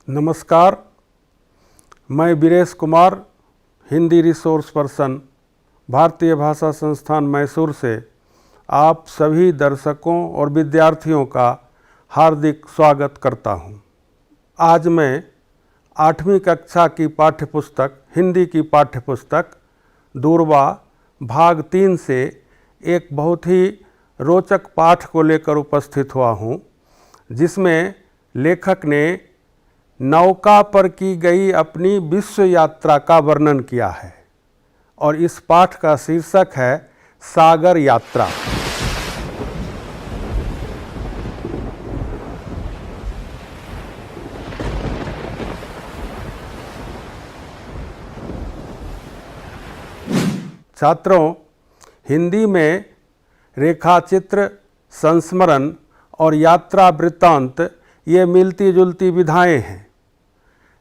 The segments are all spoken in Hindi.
नमस्कार, मैं वीरेश कुमार, हिंदी रिसोर्स पर्सन, भारतीय भाषा संस्थान मैसूर से आप सभी दर्शकों और विद्यार्थियों का हार्दिक स्वागत करता हूं। आज मैं 8वीं कक्षा की पाठ्यपुस्तक, हिंदी की पाठ्यपुस्तक दूरवा भाग 3 से एक बहुत ही रोचक पाठ को लेकर उपस्थित हुआ हूं, जिसमें लेखक ने नौका पर की गई अपनी विश्व यात्रा का वर्णन किया है और इस पाठ का शीर्षक है सागर यात्रा। छात्रों, हिंदी में रेखाचित्र, संस्मरण और यात्रा वृत्तांत ये मिलती जुलती विधाएं हैं।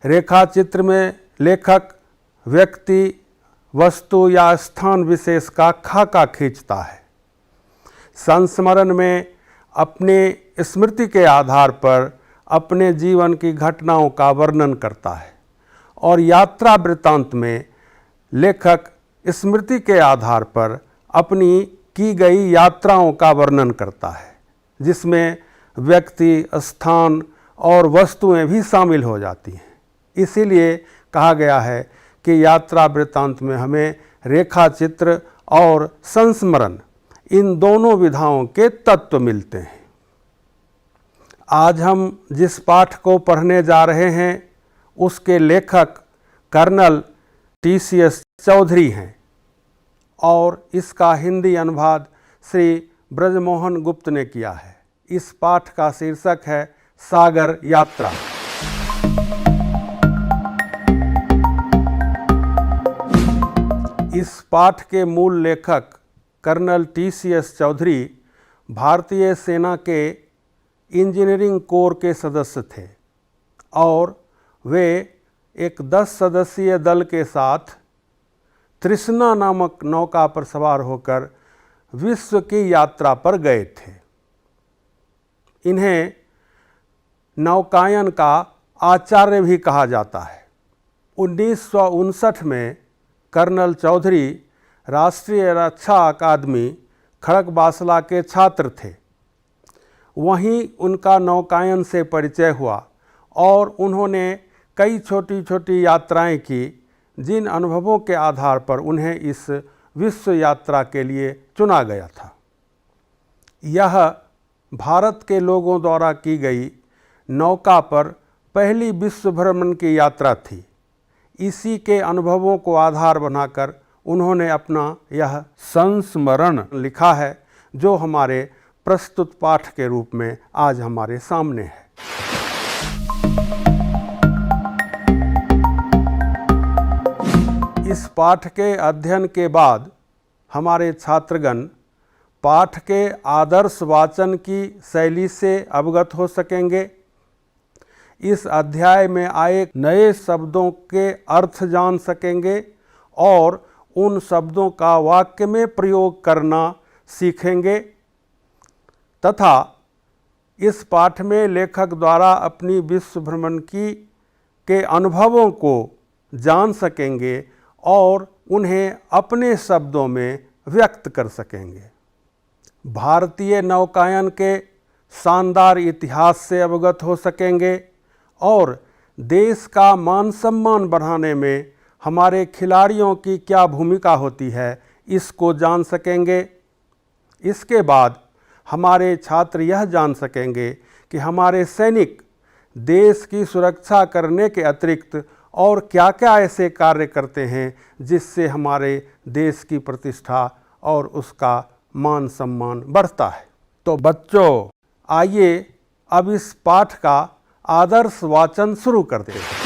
रेखाचित्र में लेखक व्यक्ति, वस्तु या स्थान विशेष का खाका खींचता है। संस्मरण में अपने स्मृति के आधार पर अपने जीवन की घटनाओं का वर्णन करता है और यात्रा वृत्तांत में लेखक स्मृति के आधार पर अपनी की गई यात्राओं का वर्णन करता है, जिसमें व्यक्ति, स्थान और वस्तुएं भी शामिल हो जाती हैं। इसीलिए कहा गया है कि यात्रा वृत्तांत में हमें रेखाचित्र और संस्मरण, इन दोनों विधाओं के तत्व मिलते हैं। आज हम जिस पाठ को पढ़ने जा रहे हैं उसके लेखक कर्नल TCS चौधरी हैं और इसका हिंदी अनुवाद श्री ब्रजमोहन गुप्त ने किया है। इस पाठ का शीर्षक है सागर यात्रा। इस पाठ के मूल लेखक कर्नल TCS चौधरी भारतीय सेना के इंजीनियरिंग कोर के सदस्य थे और वे एक 10 सदस्यीय दल के साथ तृष्णा नामक नौका पर सवार होकर विश्व की यात्रा पर गए थे। इन्हें नौकायन का आचार्य भी कहा जाता है। 1959 में कर्नल चौधरी राष्ट्रीय रक्षा अकादमी खड़गवासला के छात्र थे। वहीं उनका नौकायन से परिचय हुआ और उन्होंने कई छोटी छोटी यात्राएं की, जिन अनुभवों के आधार पर उन्हें इस विश्व यात्रा के लिए चुना गया था। यह भारत के लोगों द्वारा की गई नौका पर पहली विश्व भ्रमण की यात्रा थी। इसी के अनुभवों को आधार बनाकर उन्होंने अपना यह संस्मरण लिखा है, जो हमारे प्रस्तुत पाठ के रूप में आज हमारे सामने है। इस पाठ के अध्ययन के बाद हमारे छात्रगण पाठ के आदर्श वाचन की शैली से अवगत हो सकेंगे। इस अध्याय में आए नए शब्दों के अर्थ जान सकेंगे और उन शब्दों का वाक्य में प्रयोग करना सीखेंगे तथा इस पाठ में लेखक द्वारा अपनी विश्व भ्रमण के अनुभवों को जान सकेंगे और उन्हें अपने शब्दों में व्यक्त कर सकेंगे। भारतीय नौकायन के शानदार इतिहास से अवगत हो सकेंगे और देश का मान सम्मान बढ़ाने में हमारे खिलाड़ियों की क्या भूमिका होती है, इसको जान सकेंगे। इसके बाद हमारे छात्र यह जान सकेंगे कि हमारे सैनिक देश की सुरक्षा करने के अतिरिक्त और क्या क्या ऐसे कार्य करते हैं जिससे हमारे देश की प्रतिष्ठा और उसका मान सम्मान बढ़ता है। तो बच्चों, आइए अब इस पाठ का आदर्श वाचन शुरू करते हैं।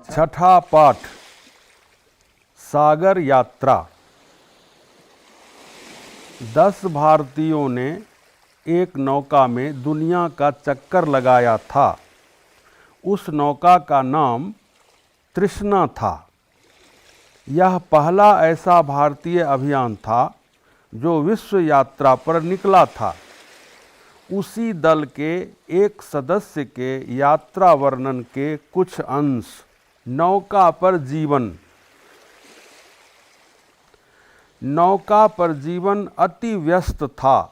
छठा पाठ, सागर यात्रा। 10 भारतीयों ने एक नौका में दुनिया का चक्कर लगाया था। उस नौका का नाम तृष्णा था। यह पहला ऐसा भारतीय अभियान था जो विश्व यात्रा पर निकला था। उसी दल के एक सदस्य के यात्रा वर्णन के कुछ अंश। नौका पर जीवन। नौका पर जीवन अति व्यस्त था।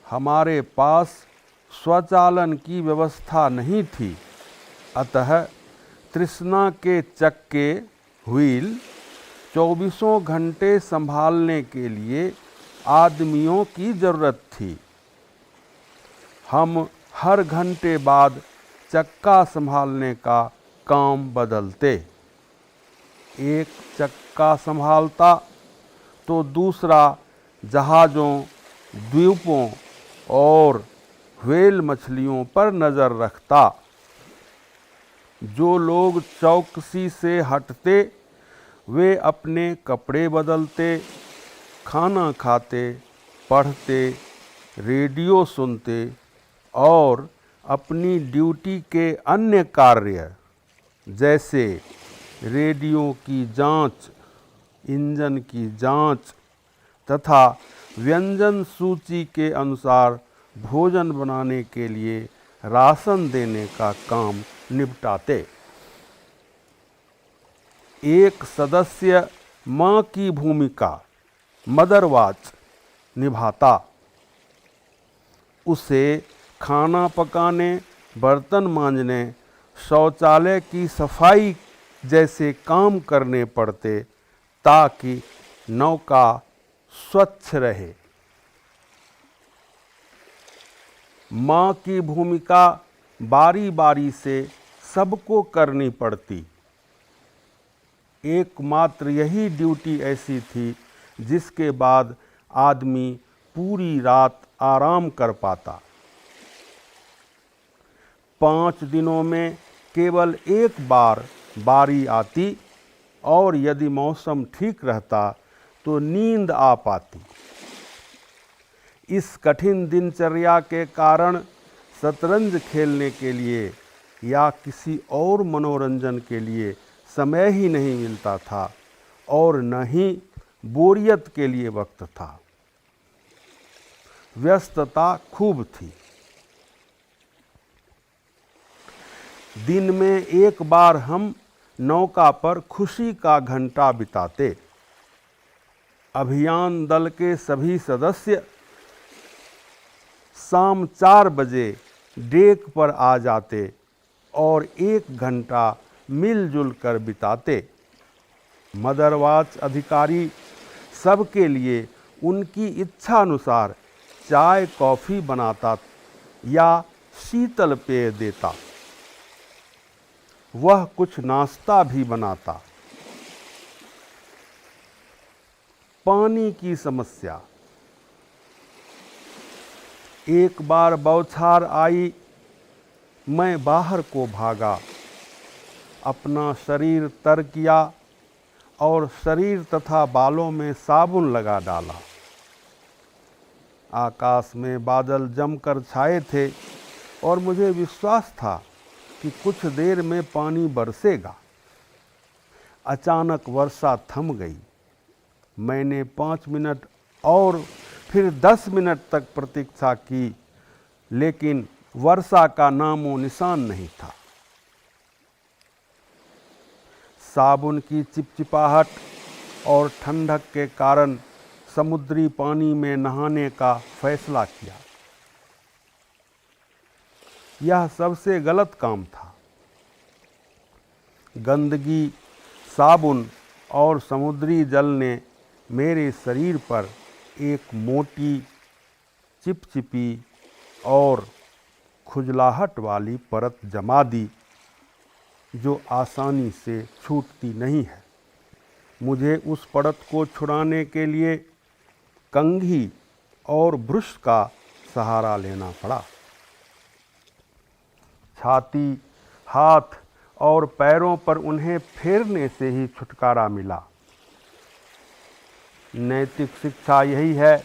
हमारे पास स्वचालन की व्यवस्था नहीं थी, अतः तृष्णा के चक्के व्हील 24 घंटे संभालने के लिए आदमियों की ज़रूरत थी। हम हर घंटे बाद चक्का संभालने का काम बदलते। एक चक्का संभालता तो दूसरा जहाज़ों, द्वीपों और व्हेल मछलियों पर नज़र रखता। जो लोग चौकसी से हटते वे अपने कपड़े बदलते, खाना खाते, पढ़ते, रेडियो सुनते और अपनी ड्यूटी के अन्य कार्य जैसे रेडियो की जांच, इंजन की जांच तथा व्यंजन सूची के अनुसार भोजन बनाने के लिए राशन देने का काम निपटाते। एक सदस्य माँ की भूमिका मदर वॉच निभाता। उसे खाना पकाने, बर्तन मांजने, शौचालय की सफाई जैसे काम करने पड़ते ताकि नौका स्वच्छ रहे। माँ की भूमिका बारी बारी से सबको करनी पड़ती। एकमात्र यही ड्यूटी ऐसी थी जिसके बाद आदमी पूरी रात आराम कर पाता। 5 दिनों में केवल एक बार बारी आती और यदि मौसम ठीक रहता तो नींद आ पाती। इस कठिन दिनचर्या के कारण शतरंज खेलने के लिए या किसी और मनोरंजन के लिए समय ही नहीं मिलता था और न ही बोरियत के लिए वक्त था। व्यस्तता खूब थी। दिन में एक बार हम नौका पर खुशी का घंटा बिताते। अभियान दल के सभी सदस्य शाम 4 बजे डेक पर आ जाते और 1 घंटा मिलजुल कर बिताते। मदर वॉच अधिकारी सबके लिए उनकी इच्छा अनुसार चाय कॉफ़ी बनाता या शीतल पेय देता। वह कुछ नाश्ता भी बनाता। पानी की समस्या। एक बार बौछार आई, मैं बाहर को भागा, अपना शरीर तर किया और शरीर तथा बालों में साबुन लगा डाला। आकाश में बादल जमकर छाए थे और मुझे विश्वास था कि कुछ देर में पानी बरसेगा। अचानक वर्षा थम गई। मैंने 5 मिनट और फिर 10 मिनट तक प्रतीक्षा की, लेकिन वर्षा का नामो निशान नहीं था। साबुन की चिपचिपाहट और ठंडक के कारण समुद्री पानी में नहाने का फैसला किया। यह सबसे गलत काम था। गंदगी, साबुन और समुद्री जल ने मेरे शरीर पर एक मोटी, चिपचिपी और खुजलाहट वाली परत जमा दी जो आसानी से छूटती नहीं है। मुझे उस परत को छुड़ाने के लिए कंघी और ब्रश का सहारा लेना पड़ा। छाती, हाथ और पैरों पर उन्हें फेरने से ही छुटकारा मिला। नैतिक शिक्षा यही है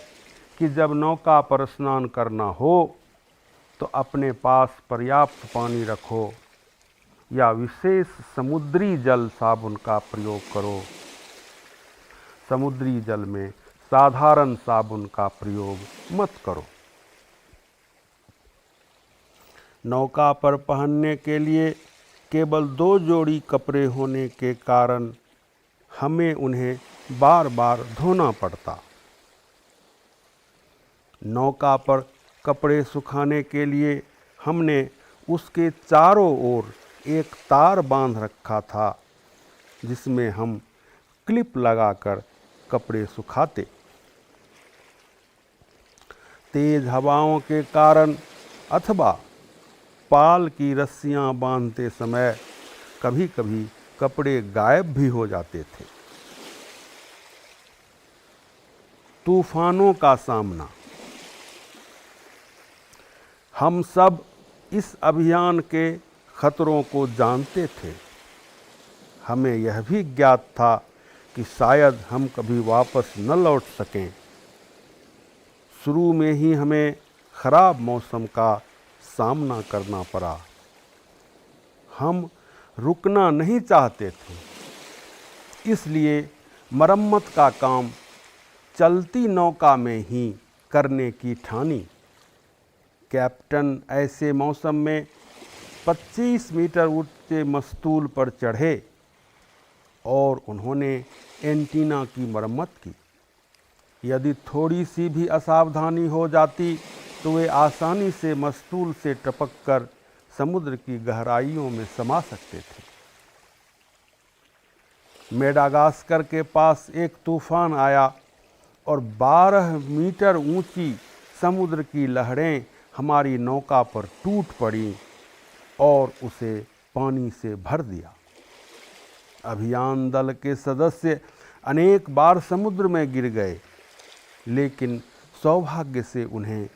कि जब नौका पर स्नान करना हो तो अपने पास पर्याप्त पानी रखो या विशेष समुद्री जल साबुन का प्रयोग करो। समुद्री जल में साधारण साबुन का प्रयोग मत करो। नौका पर पहनने के लिए केवल 2 जोड़ी कपड़े होने के कारण हमें उन्हें बार बार धोना पड़ता। नौका पर कपड़े सुखाने के लिए हमने उसके चारों ओर एक तार बांध रखा था जिसमें हम क्लिप लगाकर कपड़े सुखाते। तेज हवाओं के कारण अथवा पाल की रस्सियां बांधते समय कभी कभी कपड़े गायब भी हो जाते थे। तूफानों का सामना। हम सब इस अभियान के खतरों को जानते थे। हमें यह भी ज्ञात था कि शायद हम कभी वापस न लौट सकें। शुरू में ही हमें खराब मौसम का सामना करना पड़ा। हम रुकना नहीं चाहते थे, इसलिए मरम्मत का काम चलती नौका में ही करने की ठानी। कैप्टन ऐसे मौसम में 25 मीटर ऊंचे मस्तूल पर चढ़े और उन्होंने एंटीना की मरम्मत की। यदि थोड़ी सी भी असावधानी हो जाती तो वे आसानी से मस्तूल से टपककर समुद्र की गहराइयों में समा सकते थे। मेडागास्कर के पास एक तूफान आया और 12 मीटर ऊंची समुद्र की लहरें हमारी नौका पर टूट पड़ी और उसे पानी से भर दिया। अभियान दल के सदस्य अनेक बार समुद्र में गिर गए, लेकिन सौभाग्य से उन्हें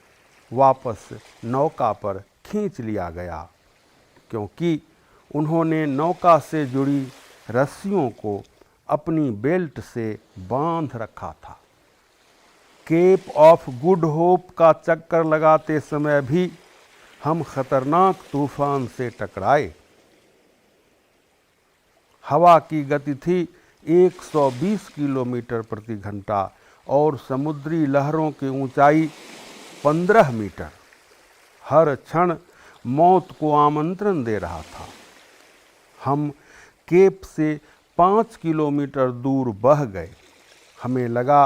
वापस नौका पर खींच लिया गया, क्योंकि उन्होंने नौका से जुड़ी रस्सियों को अपनी बेल्ट से बांध रखा था। केप ऑफ गुड होप का चक्कर लगाते समय भी हम खतरनाक तूफान से टकराए। हवा की गति थी 120 किलोमीटर प्रति घंटा और समुद्री लहरों की ऊंचाई 15 मीटर। हर क्षण मौत को आमंत्रण दे रहा था। हम केप से 5 किलोमीटर दूर बह गए। हमें लगा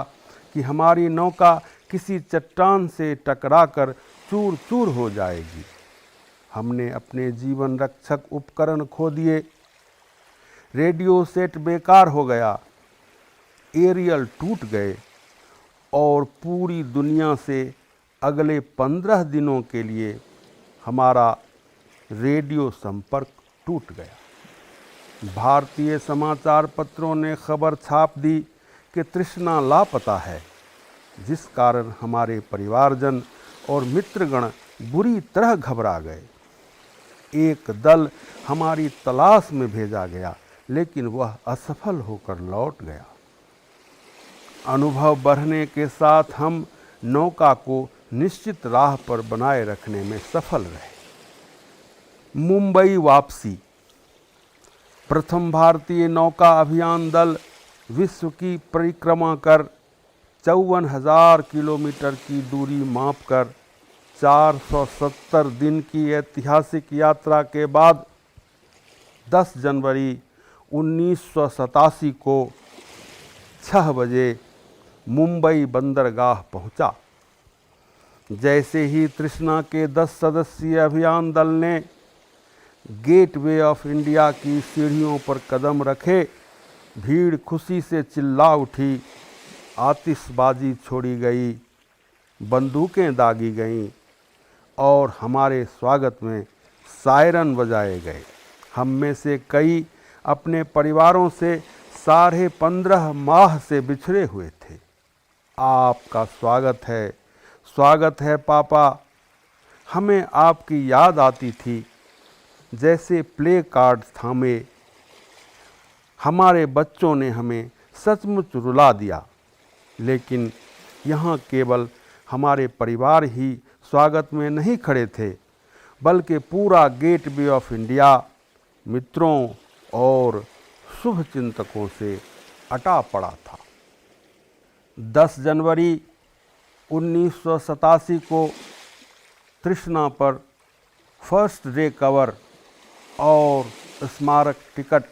कि हमारी नौका किसी चट्टान से टकराकर चूर चूर हो जाएगी। हमने अपने जीवन रक्षक उपकरण खो दिए। रेडियो सेट बेकार हो गया, एरियल टूट गए और पूरी दुनिया से अगले 15 दिनों के लिए हमारा रेडियो संपर्क टूट गया। भारतीय समाचार पत्रों ने खबर छाप दी कि तृष्णा लापता है, जिस कारण हमारे परिवारजन और मित्रगण बुरी तरह घबरा गए। एक दल हमारी तलाश में भेजा गया, लेकिन वह असफल होकर लौट गया। अनुभव बढ़ने के साथ हम नौका को निश्चित राह पर बनाए रखने में सफल रहे। मुंबई वापसी। प्रथम भारतीय नौका अभियान दल विश्व की परिक्रमा कर 54,000 किलोमीटर की दूरी मापकर 470 दिन की ऐतिहासिक यात्रा के बाद 10 जनवरी 1987 को 6 बजे मुंबई बंदरगाह पहुंचा। जैसे ही तृष्णा के 10 सदस्यीय अभियान दल ने गेटवे ऑफ इंडिया की सीढ़ियों पर कदम रखे, भीड़ खुशी से चिल्ला उठी, आतिशबाजी छोड़ी गई, बंदूकें दागी गईं और हमारे स्वागत में सायरन बजाए गए। हम में से कई अपने परिवारों से 15.5 माह से बिछड़े हुए थे। आपका स्वागत है पापा। हमें आपकी याद आती थी। जैसे प्ले कार्ड थामे, हमारे बच्चों ने हमें सचमुच रुला दिया। लेकिन यहाँ केवल हमारे परिवार ही स्वागत में नहीं खड़े थे, बल्कि पूरा गेटवे ऑफ इंडिया मित्रों और शुभ चिंतकों से अटा पड़ा था। 10 जनवरी 1987 को तृष्णा पर फर्स्ट डे कवर और स्मारक टिकट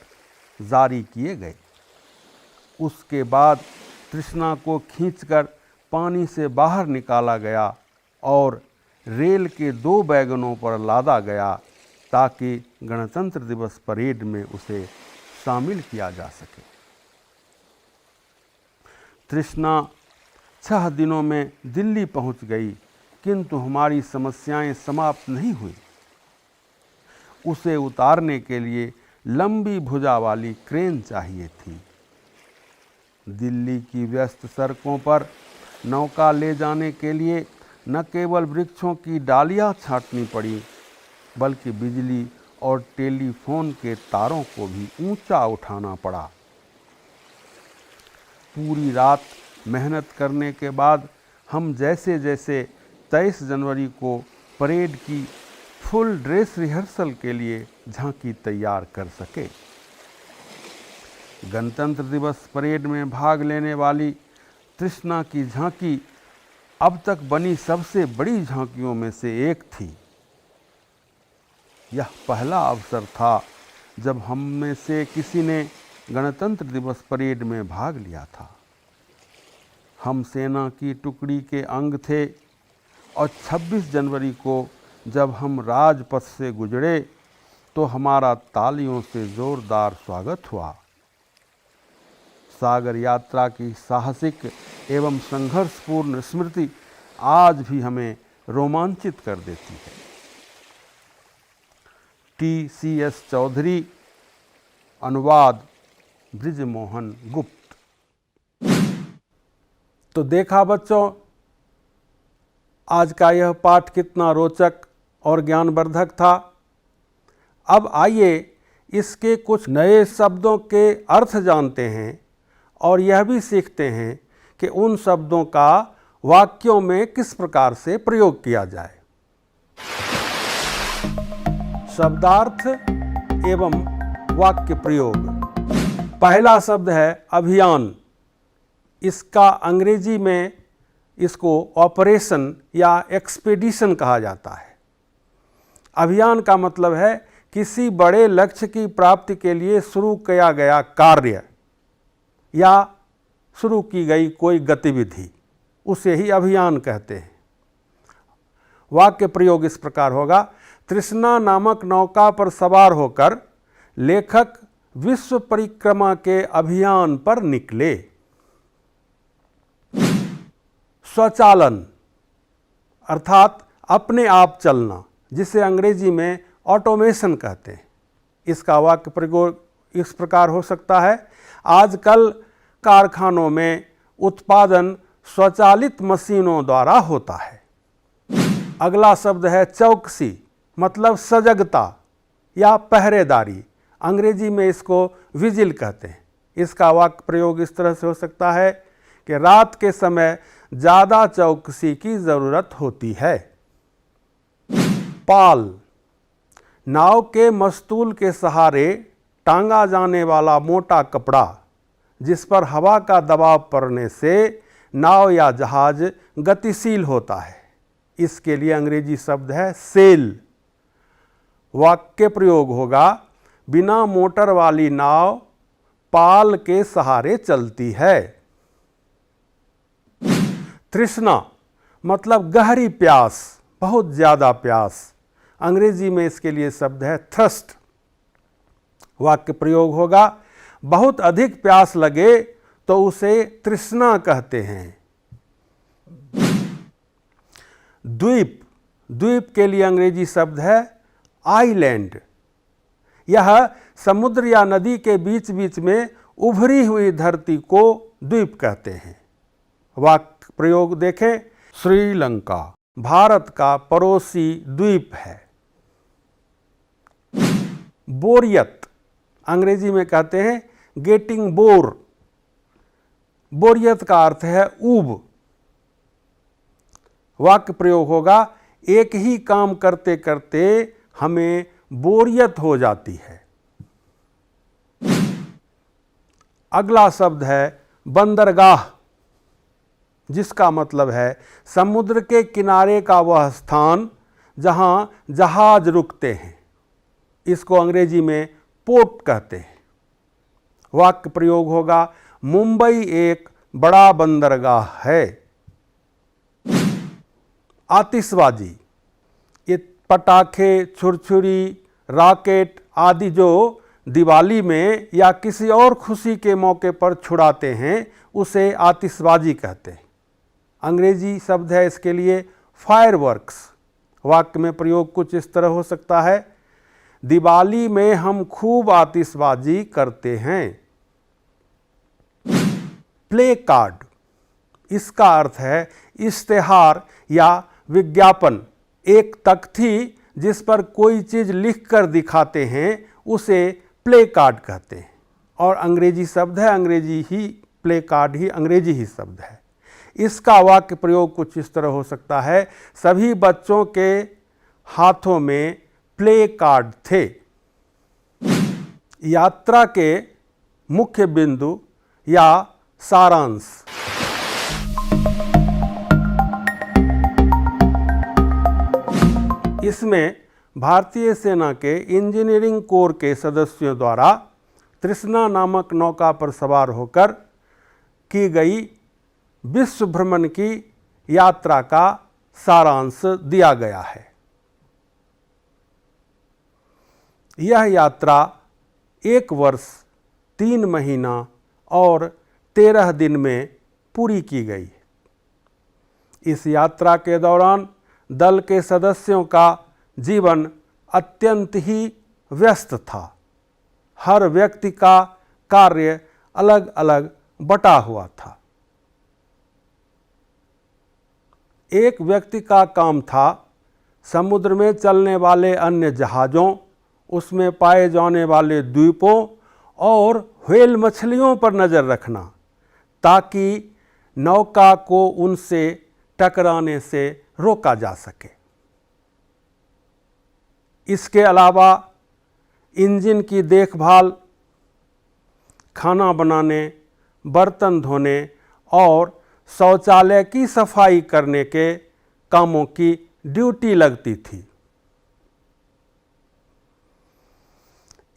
जारी किए गए। उसके बाद तृष्णा को खींचकर पानी से बाहर निकाला गया और रेल के 2 वैगनों पर लादा गया ताकि गणतंत्र दिवस परेड में उसे शामिल किया जा सके। तृष्णा 6 दिनों में दिल्ली पहुंच गई, किंतु हमारी समस्याएं समाप्त नहीं हुई। उसे उतारने के लिए लंबी भुजा वाली क्रेन चाहिए थी। दिल्ली की व्यस्त सड़कों पर नौका ले जाने के लिए न केवल वृक्षों की डालियां छांटनी पड़ी, बल्कि बिजली और टेलीफोन के तारों को भी ऊंचा उठाना पड़ा। पूरी रात मेहनत करने के बाद हम जैसे जैसे 23 जनवरी को परेड की फुल ड्रेस रिहर्सल के लिए झांकी तैयार कर सके। गणतंत्र दिवस परेड में भाग लेने वाली तृष्णा की झांकी अब तक बनी सबसे बड़ी झांकियों में से एक थी। यह पहला अवसर था जब हम में से किसी ने गणतंत्र दिवस परेड में भाग लिया था। हम सेना की टुकड़ी के अंग थे और 26 जनवरी को जब हम राजपथ से गुजरे तो हमारा तालियों से जोरदार स्वागत हुआ। सागर यात्रा की साहसिक एवं संघर्षपूर्ण स्मृति आज भी हमें रोमांचित कर देती है। TCS चौधरी, अनुवाद बृजमोहन गुप्त। तो देखा बच्चों, आज का यह पाठ कितना रोचक और ज्ञानवर्धक था। अब आइए इसके कुछ नए शब्दों के अर्थ जानते हैं और यह भी सीखते हैं कि उन शब्दों का वाक्यों में किस प्रकार से प्रयोग किया जाए। शब्दार्थ एवं वाक्य प्रयोग। पहला शब्द है अभियान। इसका अंग्रेजी में इसको ऑपरेशन या एक्सपीडिशन कहा जाता है। अभियान का मतलब है किसी बड़े लक्ष्य की प्राप्ति के लिए शुरू किया गया कार्य या शुरू की गई कोई गतिविधि, उसे ही अभियान कहते हैं। वाक्य प्रयोग इस प्रकार होगा। तृष्णा नामक नौका पर सवार होकर लेखक विश्व परिक्रमा के अभियान पर निकले। स्वचालन अर्थात अपने आप चलना, जिसे अंग्रेजी में ऑटोमेशन कहते हैं। इसका वाक्य प्रयोग इस प्रकार हो सकता है। आजकल कारखानों में उत्पादन स्वचालित मशीनों द्वारा होता है। अगला शब्द है चौकसी, मतलब सजगता या पहरेदारी। अंग्रेजी में इसको विजिल कहते हैं। इसका वाक्य प्रयोग इस तरह से हो सकता है कि रात के समय ज़्यादा चौकसी की ज़रूरत होती है। पाल, नाव के मस्तूल के सहारे टांगा जाने वाला मोटा कपड़ा, जिस पर हवा का दबाव पड़ने से नाव या जहाज गतिशील होता है। इसके लिए अंग्रेजी शब्द है सेल। वाक्य प्रयोग होगा, बिना मोटर वाली नाव पाल के सहारे चलती है। तृष्णा मतलब गहरी प्यास, बहुत ज़्यादा प्यास। अंग्रेजी में इसके लिए शब्द है थर्स्ट। वाक्य प्रयोग होगा, बहुत अधिक प्यास लगे तो उसे तृष्णा कहते हैं। द्वीप, द्वीप के लिए अंग्रेजी शब्द है आइलैंड। यह समुद्र या नदी के बीच बीच में उभरी हुई धरती को द्वीप कहते हैं। वाक्य प्रयोग देखें, श्रीलंका भारत का पड़ोसी द्वीप है। बोरियत, अंग्रेजी में कहते हैं गेटिंग बोर। बोरियत का अर्थ है ऊब। वाक्य प्रयोग होगा, एक ही काम करते करते हमें बोरियत हो जाती है। अगला शब्द है बंदरगाह, जिसका मतलब है समुद्र के किनारे का वह स्थान जहां जहाज रुकते हैं। इसको अंग्रेजी में पोर्ट कहते हैं। वाक्य प्रयोग होगा, मुंबई एक बड़ा बंदरगाह है। आतिशबाजी, ये पटाखे, छुरछुरी, रॉकेट आदि जो दिवाली में या किसी और खुशी के मौके पर छुड़ाते हैं उसे आतिशबाजी कहते हैं। अंग्रेजी शब्द है इसके लिए फायरवर्क्स। वाक्य में प्रयोग कुछ इस तरह हो सकता है, दिवाली में हम खूब आतिशबाजी करते हैं। प्ले कार्ड, इसका अर्थ है इश्तेहार या विज्ञापन। एक तख्ती जिस पर कोई चीज़ लिख कर दिखाते हैं उसे प्ले कार्ड कहते हैं। और अंग्रेजी शब्द है, अंग्रेजी ही प्ले कार्ड ही अंग्रेजी ही शब्द है। इसका वाक्य प्रयोग कुछ इस तरह हो सकता है, सभी बच्चों के हाथों में प्ले कार्ड थे। यात्रा के मुख्य बिंदु या सारांश, इसमें भारतीय सेना के इंजीनियरिंग कोर के सदस्यों द्वारा तृष्णा नामक नौका पर सवार होकर की गई विश्व भ्रमण की यात्रा का सारांश दिया गया है। यह यात्रा 1 वर्ष 3 महीना और 13 दिन में पूरी की गई। इस यात्रा के दौरान दल के सदस्यों का जीवन अत्यंत ही व्यस्त था। हर व्यक्ति का कार्य अलग अलग बटा हुआ था। एक व्यक्ति का काम था समुद्र में चलने वाले अन्य जहाज़ों, उसमें पाए जाने वाले द्वीपों और व्हेल मछलियों पर नज़र रखना, ताकि नौका को उनसे टकराने से रोका जा सके। इसके अलावा इंजन की देखभाल, खाना बनाने, बर्तन धोने और शौचालय की सफाई करने के कामों की ड्यूटी लगती थी।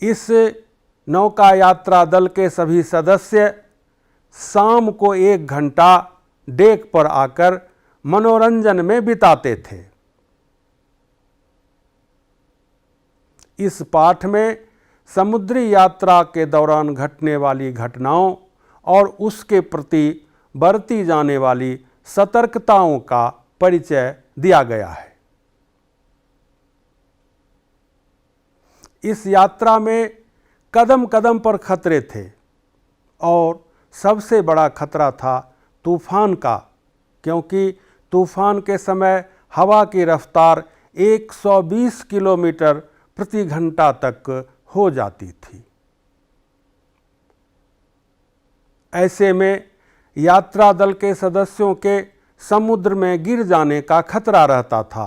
इस नौका यात्रा दल के सभी सदस्य शाम को 1 घंटा डेक पर आकर मनोरंजन में बिताते थे। इस पाठ में समुद्री यात्रा के दौरान घटने वाली घटनाओं और उसके प्रति बरती जाने वाली सतर्कताओं का परिचय दिया गया है। इस यात्रा में कदम कदम पर खतरे थे और सबसे बड़ा खतरा था तूफान का, क्योंकि तूफान के समय हवा की रफ्तार 120 किलोमीटर प्रति घंटा तक हो जाती थी। ऐसे में यात्रा दल के सदस्यों के समुद्र में गिर जाने का खतरा रहता था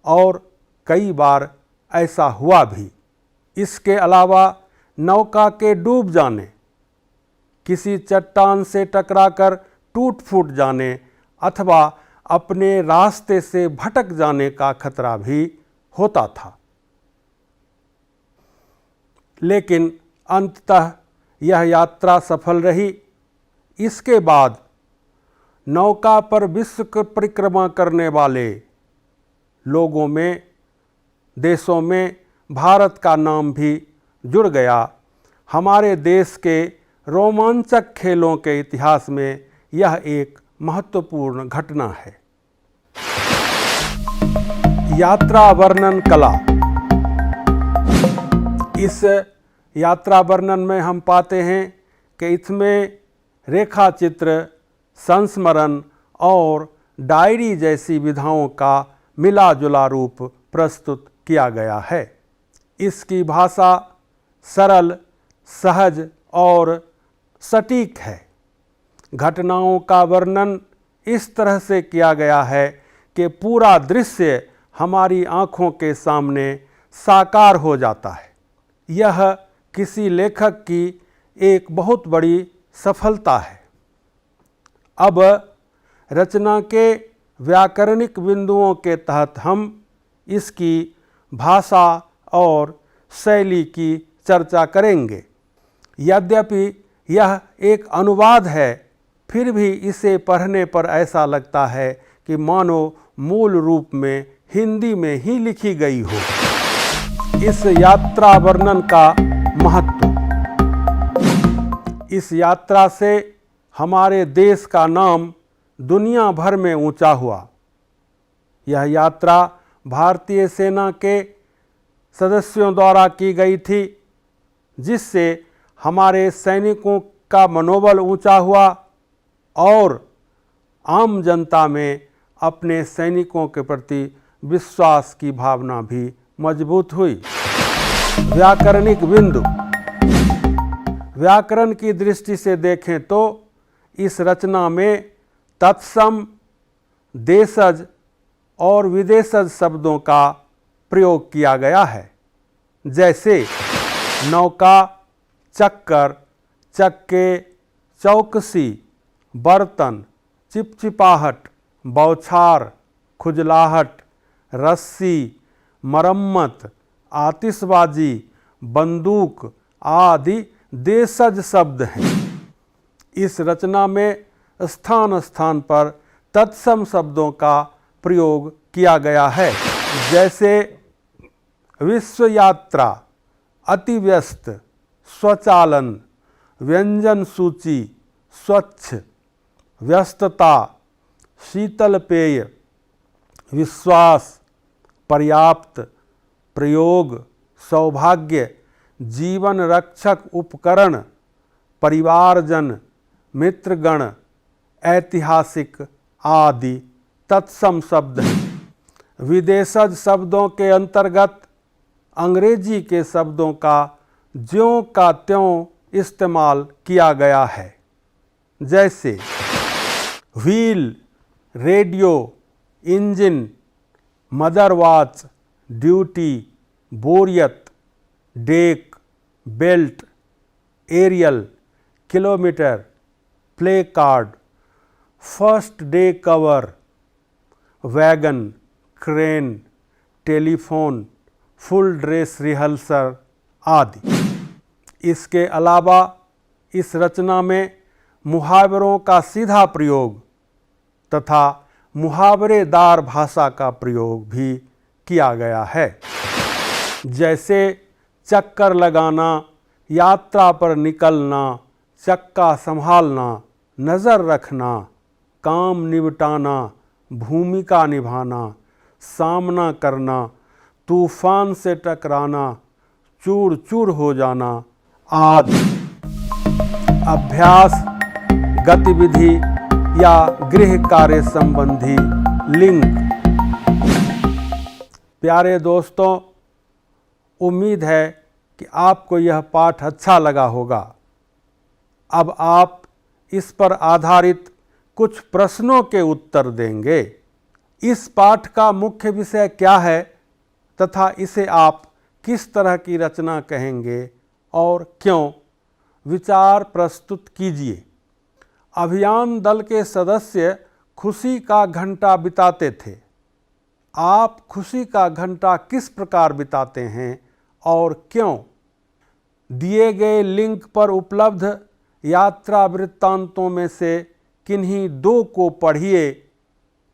और कई बार ऐसा हुआ भी। इसके अलावा नौका के डूब जाने, किसी चट्टान से टकराकर टूट फूट जाने अथवा अपने रास्ते से भटक जाने का खतरा भी होता था। लेकिन अंततः यह यात्रा सफल रही। इसके बाद नौका पर विश्व परिक्रमा करने वाले लोगों में, देशों में भारत का नाम भी जुड़ गया। हमारे देश के रोमांचक खेलों के इतिहास में यह एक महत्वपूर्ण घटना है। यात्रा वर्णन कला। इस यात्रा वर्णन में हम पाते हैं कि इसमें रेखा चित्र, संस्मरण और डायरी जैसी विधाओं का मिला जुला रूप प्रस्तुत किया गया है। इसकी भाषा सरल, सहज और सटीक है, घटनाओं का वर्णन इस तरह से किया गया है कि पूरा दृश्य हमारी आँखों के सामने साकार हो जाता है। यह किसी लेखक की एक बहुत बड़ी सफलता है। अब रचना के व्याकरणिक बिंदुओं के तहत हम इसकी भाषा और शैली की चर्चा करेंगे। यद्यपि यह एक अनुवाद है, फिर भी इसे पढ़ने पर ऐसा लगता है कि मानो मूल रूप में हिंदी में ही लिखी गई हो। इस यात्रा वर्णन का महत्व। इस यात्रा से हमारे देश का नाम दुनिया भर में ऊंचा हुआ। यह यात्रा भारतीय सेना के सदस्यों द्वारा की गई थी, जिससे हमारे सैनिकों का मनोबल ऊंचा हुआ और आम जनता में अपने सैनिकों के प्रति विश्वास की भावना भी मजबूत हुई। व्याकरणिक बिंदु। व्याकरण की दृष्टि से देखें तो इस रचना में तत्सम, देशज और विदेशज शब्दों का प्रयोग किया गया है। जैसे नौका, चक्कर, चक्के, चौकसी, बर्तन, चिपचिपाहट, बौछार, खुजलाहट, रस्सी, मरम्मत, आतिशबाजी, बंदूक आदि देशज शब्द हैं। इस रचना में स्थान स्थान पर तत्सम शब्दों का प्रयोग किया गया है। जैसे विश्व यात्रा, अति व्यस्त, स्वचालन, व्यंजन सूची, स्वच्छ, व्यस्तता, शीतल पेय, विश्वास, पर्याप्त, प्रयोग, सौभाग्य, जीवन रक्षक उपकरण, परिवारजन, मित्रगण, ऐतिहासिक आदि तत्सम शब्द हैं। विदेशज शब्दों के अंतर्गत अंग्रेजी के शब्दों का ज्यों का त्यों इस्तेमाल किया गया है। जैसे wheel, radio, engine, mother watch, duty, बोरियत, deck, belt, aerial, kilometre, play card, first day cover, wagon, crane, telephone, full dress rehearsal आदि। इसके अलावा इस रचना में मुहावरों का सीधा प्रयोग तथा मुहावरेदार भाषा का प्रयोग भी किया गया है। जैसे चक्कर लगाना, यात्रा पर निकलना, चक्का संभालना, नज़र रखना, काम निपटाना, भूमिका निभाना, सामना करना, तूफान से टकराना, चूर चूर हो जाना आदि। अभ्यास, गतिविधि या गृह कार्य संबंधी लिंक। प्यारे दोस्तों, उम्मीद है कि आपको यह पाठ अच्छा लगा होगा। अब आप इस पर आधारित कुछ प्रश्नों के उत्तर देंगे। इस पाठ का मुख्य विषय क्या है तथा इसे आप किस तरह की रचना कहेंगे और क्यों? विचार प्रस्तुत कीजिए। अभियान दल के सदस्य खुशी का घंटा बिताते थे। आप खुशी का घंटा किस प्रकार बिताते हैं और क्यों? दिए गए लिंक पर उपलब्ध यात्रा वृत्तांतों में से किन्हीं दो को पढ़िए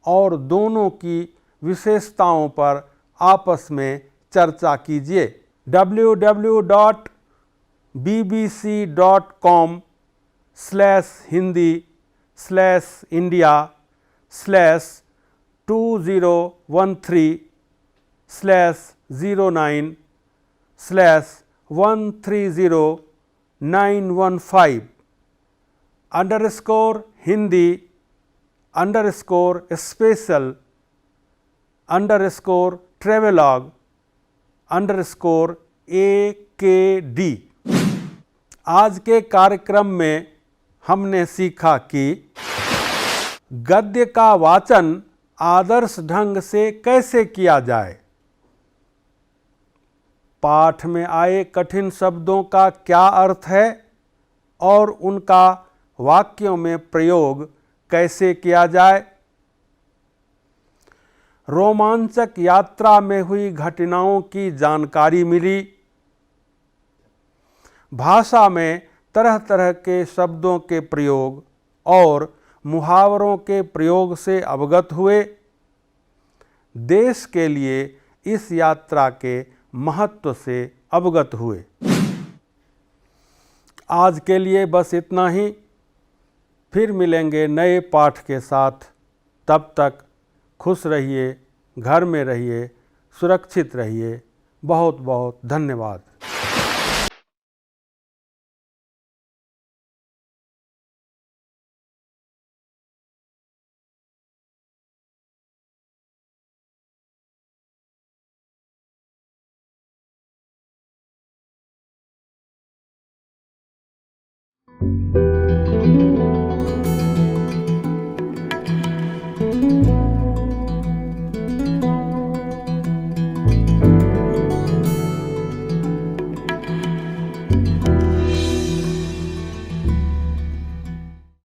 और दोनों की विशेषताओं पर आपस में चर्चा कीजिए। www.bbc.com/hindi/2013/130915 _hindi_special_travelogue_akd। आज के कार्यक्रम में हमने सीखा कि गद्य का वाचन आदर्श ढंग से कैसे किया जाए, पाठ में आए कठिन शब्दों का क्या अर्थ है और उनका वाक्यों में प्रयोग कैसे किया जाए, रोमांचक यात्रा में हुई घटनाओं की जानकारी मिली, भाषा में तरह तरह के शब्दों के प्रयोग और मुहावरों के प्रयोग से अवगत हुए, देश के लिए इस यात्रा के महत्व से अवगत हुए। आज के लिए बस इतना ही, फिर मिलेंगे नए पाठ के साथ। तब तक खुश रहिए, घर में रहिए, सुरक्षित रहिए। बहुत बहुत धन्यवाद।